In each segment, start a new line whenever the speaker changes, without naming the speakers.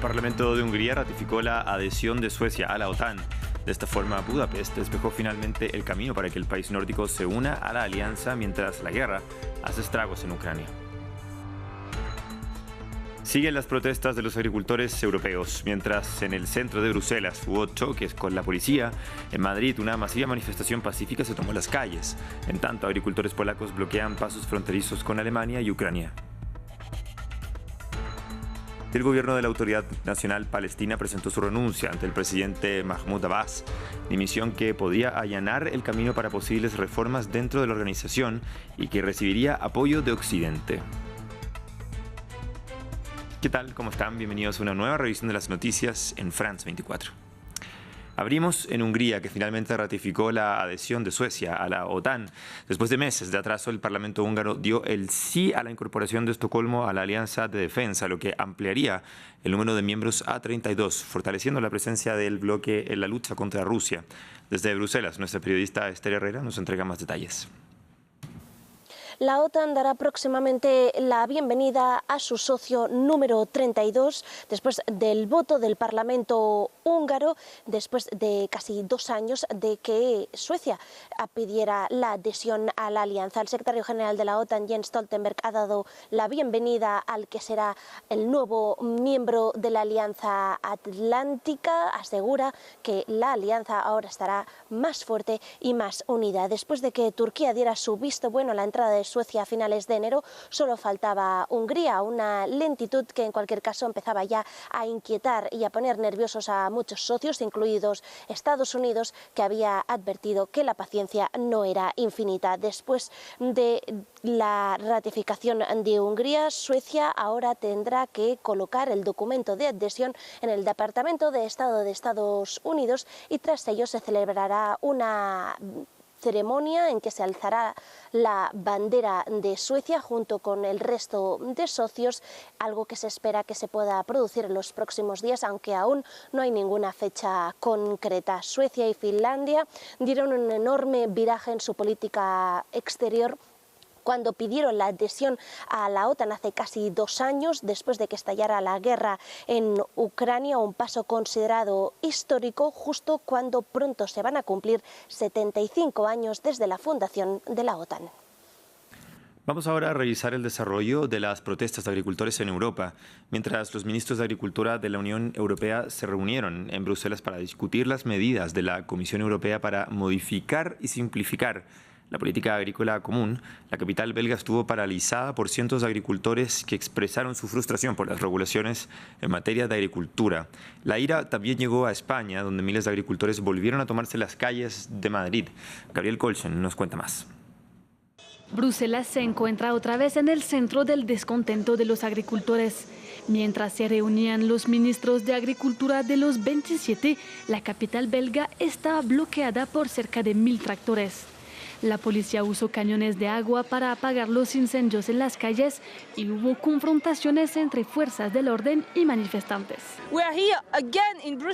Parlamento de Hungría ratificó la adhesión de Suecia a la OTAN. De esta forma, Budapest despejó finalmente el camino para que el país nórdico se una a la alianza mientras la guerra hace estragos en Ucrania. Siguen las protestas de los agricultores europeos, mientras en el centro de Bruselas hubo choques con la policía. En Madrid, una masiva manifestación pacífica se tomó las calles. En tanto, agricultores polacos bloquean pasos fronterizos con Alemania y Ucrania. El gobierno de la Autoridad Nacional Palestina presentó su renuncia ante el presidente Mahmoud Abbas, dimisión que podía allanar el camino para posibles reformas dentro de la organización y que recibiría apoyo de Occidente. ¿Qué tal? ¿Cómo están? Bienvenidos a una nueva revisión de las noticias en France 24. Abrimos en Hungría, que finalmente ratificó la adhesión de Suecia a la OTAN. Después de meses de atraso, el Parlamento húngaro dio el sí a la incorporación de Estocolmo a la Alianza de Defensa, lo que ampliaría el número de miembros a 32, fortaleciendo la presencia del bloque en la lucha contra Rusia. Desde Bruselas, nuestra periodista Esther Herrera nos entrega más detalles.
La OTAN dará próximamente la bienvenida a su socio número 32 después del voto del Parlamento húngaro, después de casi 2 años de que Suecia pidiera la adhesión a la alianza. El secretario general de la OTAN, Jens Stoltenberg, ha dado la bienvenida al que será el nuevo miembro de la Alianza Atlántica. Asegura que la alianza ahora estará más fuerte y más unida. Después de que Turquía diera su visto bueno a la entrada de Suecia a finales de enero, solo faltaba Hungría, una lentitud que en cualquier caso empezaba ya a inquietar y a poner nerviosos a muchos socios, incluidos Estados Unidos, que había advertido que la paciencia no era infinita. Después de la ratificación de Hungría, Suecia ahora tendrá que colocar el documento de adhesión en el Departamento de Estado de Estados Unidos y tras ello se celebrará una ceremonia en que se alzará la bandera de Suecia junto con el resto de socios, algo que se espera que se pueda producir en los próximos días, aunque aún no hay ninguna fecha concreta. Suecia y Finlandia dieron un enorme viraje en su política exterior cuando pidieron la adhesión a la OTAN hace casi 2 años, después de que estallara la guerra en Ucrania, un paso considerado histórico justo cuando pronto se van a cumplir 75 años desde la fundación de la OTAN.
Vamos ahora a revisar el desarrollo de las protestas de agricultores en Europa, mientras los ministros de Agricultura de la Unión Europea se reunieron en Bruselas para discutir las medidas de la Comisión Europea para modificar y simplificar la política agrícola común. La capital belga estuvo paralizada por cientos de agricultores que expresaron su frustración por las regulaciones en materia de agricultura. La ira también llegó a España, donde miles de agricultores volvieron a tomarse las calles de Madrid. Gabriel Colchen nos cuenta más.
Bruselas se encuentra otra vez en el centro del descontento de los agricultores. Mientras se reunían los ministros de Agricultura de los 27, la capital belga estaba bloqueada por cerca de 1000 tractores. La policía usó cañones de agua para apagar los incendios en las calles y hubo confrontaciones entre fuerzas del orden y manifestantes.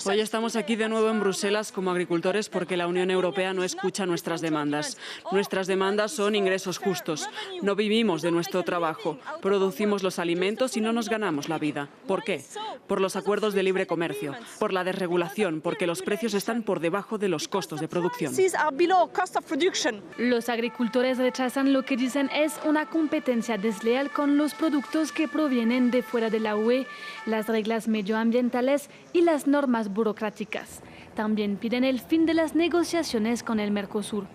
Hoy estamos aquí de nuevo en Bruselas como agricultores porque la Unión Europea no escucha nuestras demandas. Nuestras demandas son ingresos justos. No vivimos de nuestro trabajo. Producimos los alimentos y no nos ganamos la vida. ¿Por qué? Por los acuerdos de libre comercio, por la desregulación, porque los precios están por debajo de los costos de producción.
Los agricultores rechazan lo que dicen es una competencia desleal con los productos que provienen de fuera de la UE, las reglas medioambientales y las normas burocráticas. También piden el fin de las negociaciones con el Mercosur.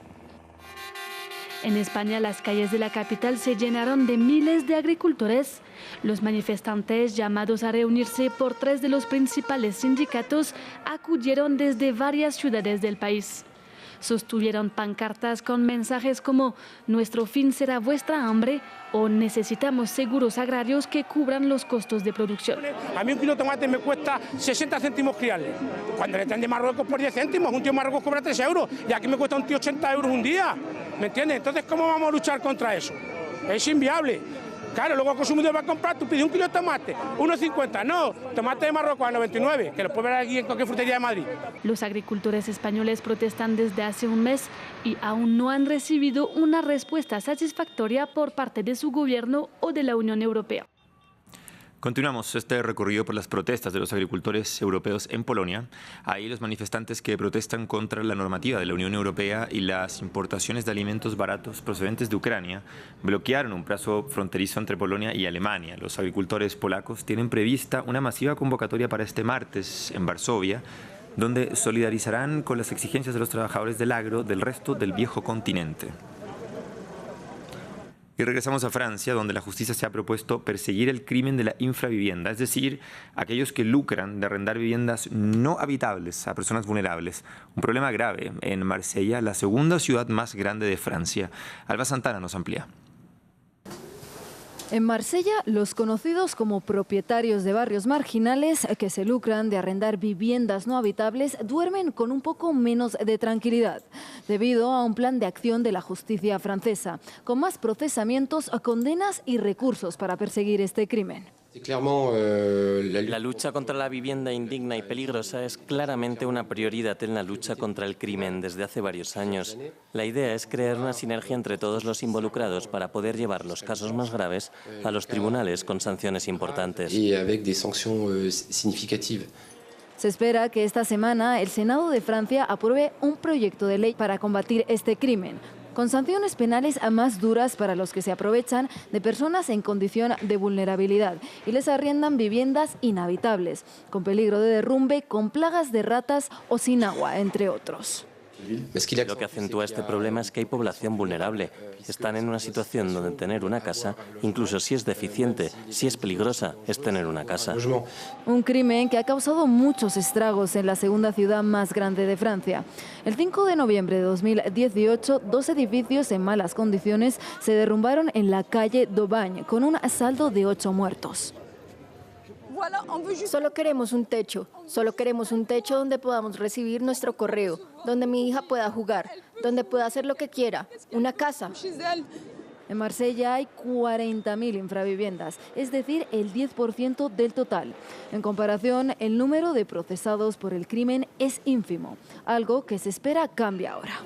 En España, las calles de la capital se llenaron de miles de agricultores. Los manifestantes, llamados a reunirse por 3 de los principales sindicatos, acudieron desde varias ciudades del país. Sostuvieron pancartas con mensajes como «Nuestro fin será vuestra hambre» o «Necesitamos seguros agrarios que cubran los costos de producción».
A mí un kilo de tomate me cuesta 60 céntimos criarle. Cuando le traen de Marruecos por 10 céntimos, un tío de Marruecos cobra 3 euros y aquí me cuesta un tío 80 euros un día. ¿Me entiendes? Entonces, ¿cómo vamos a luchar contra eso? Es inviable. Claro, luego el consumidor va a comprar, tú pides un kilo de tomate, 1,50, no, tomate de Marruecos a 99, que lo puedes ver aquí en cualquier frutería de Madrid.
Los agricultores españoles protestan desde hace un mes y aún no han recibido una respuesta satisfactoria por parte de su gobierno o de la Unión Europea.
Continuamos este recorrido por las protestas de los agricultores europeos en Polonia. Ahí los manifestantes que protestan contra la normativa de la Unión Europea y las importaciones de alimentos baratos procedentes de Ucrania bloquearon un paso fronterizo entre Polonia y Alemania. Los agricultores polacos tienen prevista una masiva convocatoria para este martes en Varsovia, donde solidarizarán con las exigencias de los trabajadores del agro del resto del viejo continente. Y regresamos a Francia, donde la justicia se ha propuesto perseguir el crimen de la infravivienda, es decir, aquellos que lucran de arrendar viviendas no habitables a personas vulnerables. Un problema grave en Marsella, la segunda ciudad más grande de Francia. Alba Santana nos amplía.
En Marsella, los conocidos como propietarios de barrios marginales que se lucran de arrendar viviendas no habitables duermen con un poco menos de tranquilidad, debido a un plan de acción de la justicia francesa, con más procesamientos, condenas y recursos para perseguir este crimen.
La lucha contra la vivienda indigna y peligrosa es claramente una prioridad en la lucha contra el crimen desde hace varios años. La idea es crear una sinergia entre todos los involucrados para poder llevar los casos más graves a los tribunales con sanciones importantes.
Se espera que esta semana el Senado de Francia apruebe un proyecto de ley para combatir este crimen, con sanciones penales más duras para los que se aprovechan de personas en condición de vulnerabilidad y les arriendan viviendas inhabitables, con peligro de derrumbe, con plagas de ratas o sin agua, entre otros.
Lo que acentúa este problema es que hay población vulnerable. Están en una situación donde tener una casa, incluso si es deficiente, si es peligrosa, es tener una casa.
Un crimen que ha causado muchos estragos en la segunda ciudad más grande de Francia. El 5 de noviembre de 2018, 2 edificios en malas condiciones se derrumbaron en la calle d'Aubagne, con un saldo de 8 muertos.
Solo queremos un techo donde podamos recibir nuestro correo, donde mi hija pueda jugar, donde pueda hacer lo que quiera, una casa.
En Marsella hay 40.000 infraviviendas, es decir, el 10% del total. En comparación, el número de procesados por el crimen es ínfimo, algo que se espera cambie ahora.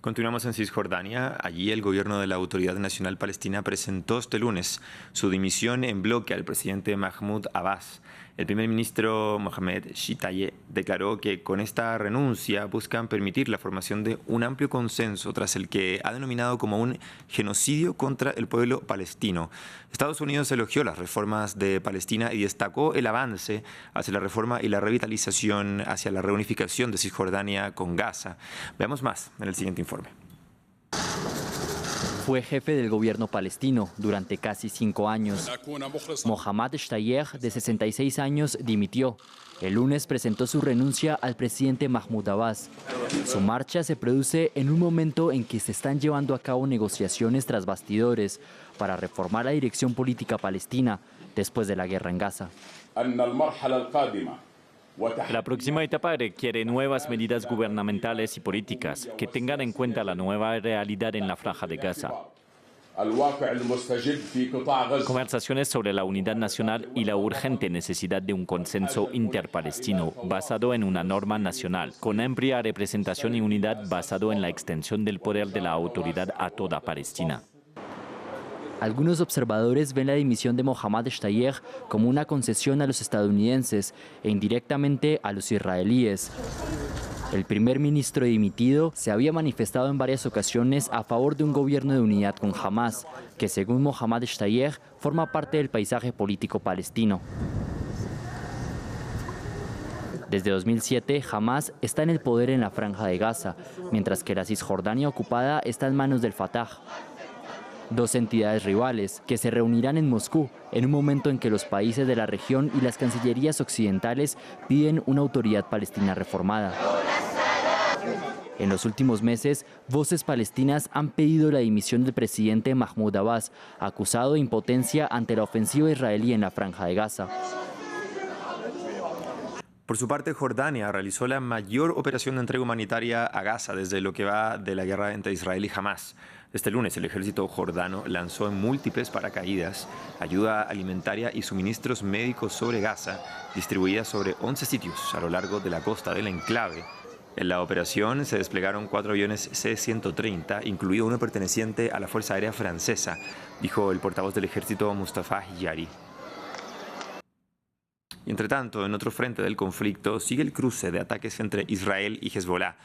Continuamos en Cisjordania. Allí el gobierno de la Autoridad Nacional Palestina presentó este lunes su dimisión en bloque al presidente Mahmoud Abbas. El primer ministro Mohamed Shitaye declaró que con esta renuncia buscan permitir la formación de un amplio consenso tras el que ha denominado como un genocidio contra el pueblo palestino. Estados Unidos elogió las reformas de Palestina y destacó el avance hacia la reforma y la revitalización hacia la reunificación de Cisjordania con Gaza. Veamos más en el siguiente informe.
Fue jefe del gobierno palestino durante casi 5 años. Mohammad Shtayyeh, de 66 años, dimitió. El lunes presentó su renuncia al presidente Mahmoud Abbas. Su marcha se produce en un momento en que se están llevando a cabo negociaciones tras bastidores para reformar la dirección política palestina después de la guerra en Gaza.
La próxima etapa requiere nuevas medidas gubernamentales y políticas que tengan en cuenta la nueva realidad en la Franja de Gaza. Conversaciones sobre la unidad nacional y la urgente necesidad de un consenso interpalestino basado en una norma nacional, con amplia representación y unidad basado en la extensión del poder de la autoridad a toda Palestina.
Algunos observadores ven la dimisión de Mohammad Shtayyeh como una concesión a los estadounidenses e indirectamente a los israelíes. El primer ministro dimitido se había manifestado en varias ocasiones a favor de un gobierno de unidad con Hamas, que según Mohammad Shtayyeh forma parte del paisaje político palestino. Desde 2007, Hamas está en el poder en la Franja de Gaza, mientras que la Cisjordania ocupada está en manos del Fatah. Dos entidades rivales que se reunirán en Moscú en un momento en que los países de la región y las cancillerías occidentales piden una autoridad palestina reformada. En los últimos meses, voces palestinas han pedido la dimisión del presidente Mahmoud Abbas, acusado de impotencia ante la ofensiva israelí en la Franja de Gaza.
Por su parte, Jordania realizó la mayor operación de entrega humanitaria a Gaza desde lo que va de la guerra entre Israel y Hamas. Este lunes, el ejército jordano lanzó en múltiples paracaídas ayuda alimentaria y suministros médicos sobre Gaza, distribuidas sobre 11 sitios a lo largo de la costa del enclave. En la operación se desplegaron 4 aviones C-130, incluido uno perteneciente a la Fuerza Aérea Francesa, dijo el portavoz del ejército Mustafa Hiyari. Y entre tanto, en otro frente del conflicto sigue el cruce de ataques entre Israel y Hezbollah.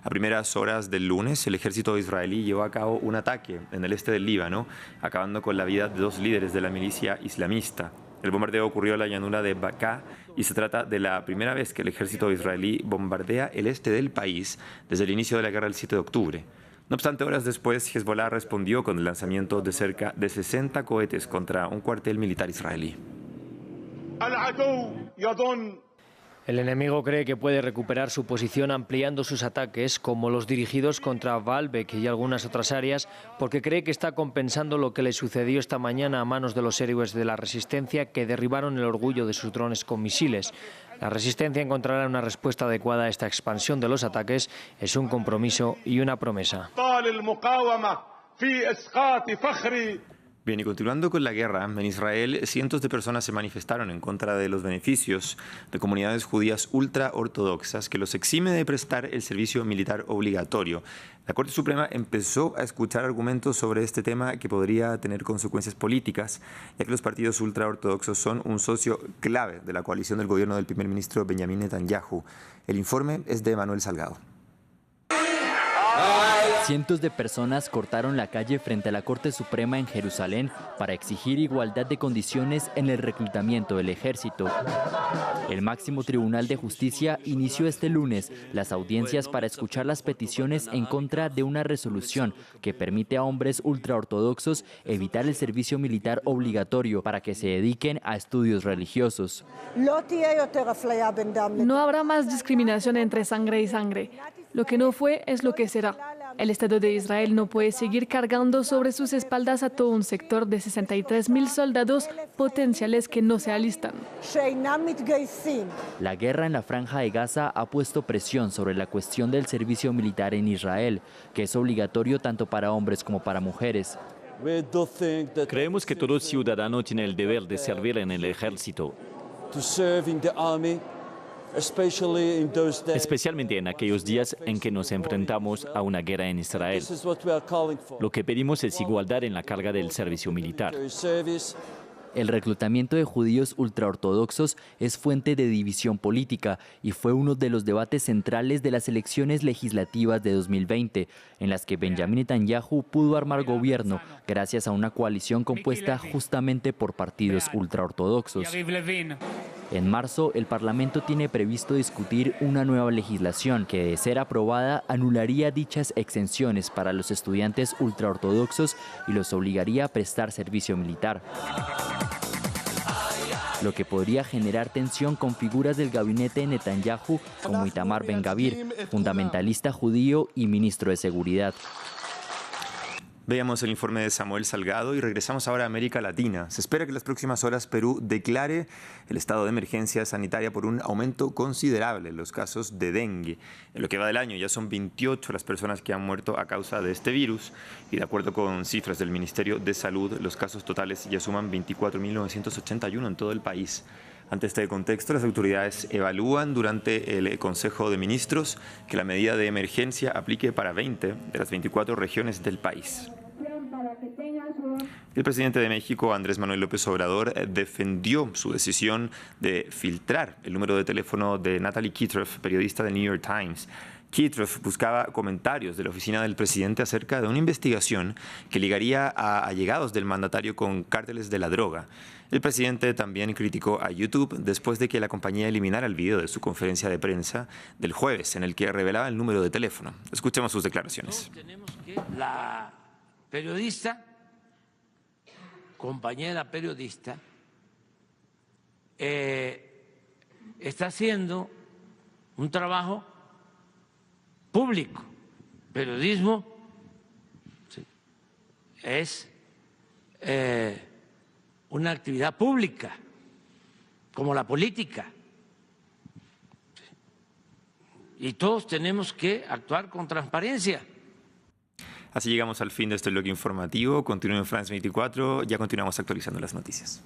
A primeras horas del lunes, el ejército israelí llevó a cabo un ataque en el este del Líbano, acabando con la vida de 2 líderes de la milicia islamista. El bombardeo ocurrió en la llanura de Baqá y se trata de la primera vez que el ejército israelí bombardea el este del país desde el inicio de la guerra del 7 de octubre. No obstante, horas después, Hezbollah respondió con el lanzamiento de cerca de 60 cohetes contra un cuartel militar israelí.
El enemigo cree que puede recuperar su posición ampliando sus ataques, como los dirigidos contra Baalbek y algunas otras áreas, porque cree que está compensando lo que le sucedió esta mañana a manos de los héroes de la resistencia que derribaron el orgullo de sus drones con misiles. La resistencia encontrará una respuesta adecuada a esta expansión de los ataques. Es un compromiso y una promesa.
Bien, y continuando con la guerra, en Israel cientos de personas se manifestaron en contra de los beneficios de comunidades judías ultraortodoxas que los exime de prestar el servicio militar obligatorio. La Corte Suprema empezó a escuchar argumentos sobre este tema que podría tener consecuencias políticas, ya que los partidos ultraortodoxos son un socio clave de la coalición del gobierno del primer ministro Benjamin Netanyahu. El informe es de Manuel Salgado.
Cientos de personas cortaron la calle frente a la Corte Suprema en Jerusalén para exigir igualdad de condiciones en el reclutamiento del ejército. El máximo tribunal de justicia inició este lunes las audiencias para escuchar las peticiones en contra de una resolución que permite a hombres ultraortodoxos evitar el servicio militar obligatorio para que se dediquen a estudios religiosos.
No habrá más discriminación entre sangre y sangre. Lo que no fue es lo que será. El Estado de Israel no puede seguir cargando sobre sus espaldas a todo un sector de 63.000 soldados potenciales que no se alistan.
La guerra en la Franja de Gaza ha puesto presión sobre la cuestión del servicio militar en Israel, que es obligatorio tanto para hombres como para mujeres.
Creemos que todo ciudadano tiene el deber de servir en el ejército, especialmente en aquellos días en que nos enfrentamos a una guerra en Israel. Lo que pedimos es igualdad en la carga del servicio militar.
El reclutamiento de judíos ultraortodoxos es fuente de división política y fue uno de los debates centrales de las elecciones legislativas de 2020, en las que Benjamin Netanyahu pudo armar gobierno gracias a una coalición compuesta justamente por partidos ultraortodoxos. En marzo, el Parlamento tiene previsto discutir una nueva legislación que, de ser aprobada, anularía dichas exenciones para los estudiantes ultraortodoxos y los obligaría a prestar servicio militar, lo que podría generar tensión con figuras del gabinete de Netanyahu como Itamar Ben-Gavir, fundamentalista judío y ministro de Seguridad.
Veamos el informe de Samuel Salgado y regresamos ahora a América Latina. Se espera que en las próximas horas Perú declare el estado de emergencia sanitaria por un aumento considerable en los casos de dengue. En lo que va del año ya son 28 las personas que han muerto a causa de este virus y de acuerdo con cifras del Ministerio de Salud, los casos totales ya suman 24.981 en todo el país. Ante este contexto, las autoridades evalúan durante el Consejo de Ministros que la medida de emergencia aplique para 20 de las 24 regiones del país. El presidente de México, Andrés Manuel López Obrador, defendió su decisión de filtrar el número de teléfono de Natalie Kitroff, periodista del New York Times. Kitroff buscaba comentarios de la oficina del presidente acerca de una investigación que ligaría a allegados del mandatario con cárteles de la droga. El presidente también criticó a YouTube después de que la compañía eliminara el video de su conferencia de prensa del jueves en el que revelaba el número de teléfono. Escuchemos sus declaraciones.
La periodista, compañera periodista, está haciendo un trabajo público. Periodismo es una actividad pública, como la política. Y todos tenemos que actuar con transparencia.
Así llegamos al fin de este bloque informativo. Continúen en France 24, ya continuamos actualizando las noticias.